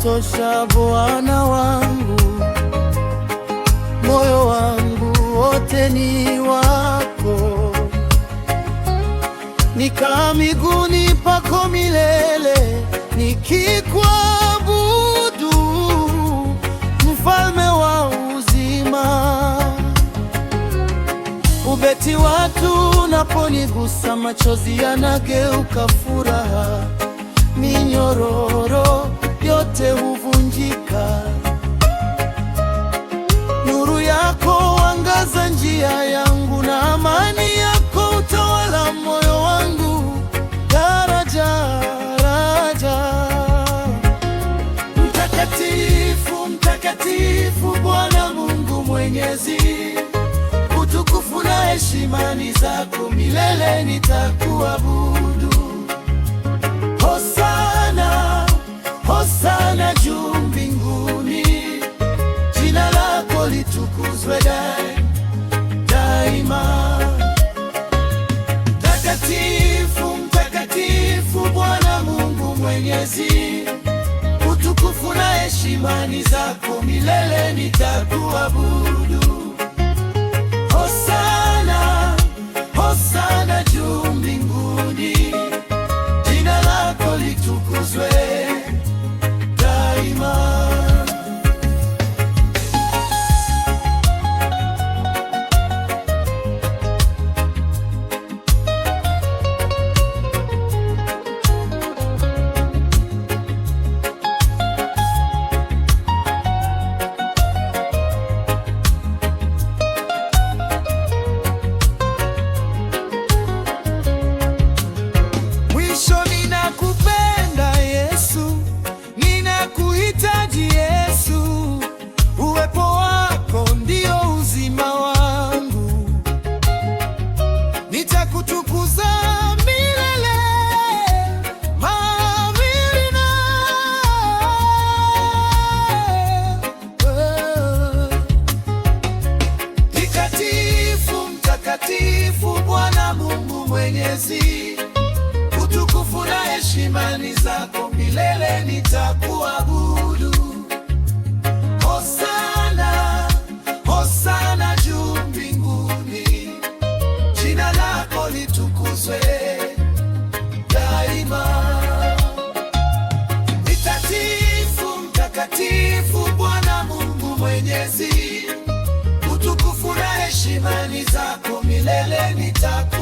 unatosha Bwana wangu, moyo wangu wote ni wako. Nikaa miguuni pako milele, nikikuabudu, mfalme wa uzima. Ubeti watu unaponigusa, machozi yanageuka furaha, minyororo yote huvunjika. Nuru yako angaza njia yangu, na amani yako utawala moyo wangu. Daraja, daraja. Mtakatifu, mtakatifu Bwana Mungu Mwenyezi, utukufu na heshima ni zako milele, nitakuabudu. Hosana, hosana juu mbinguni, jina lako litukuzwe daima. Mtakatifu, mtakatifu Bwana Mungu Mwenyezi, utukufu na heshima ni zako milele, nitakuabudu. Hosana, hosana juu mbinguni, jina lako litukuzwe daima. Bwana Mungu Mwenyezi, utukufu na heshima ni zako milele, nitakuabudu. Hosana, hosana juu mbinguni, jina lako litukuzwe daima. Mtakatifu, mtakatifu Bwana Mungu Mwenyezi, utukufu na heshima ni zako milele, nitakuabudu.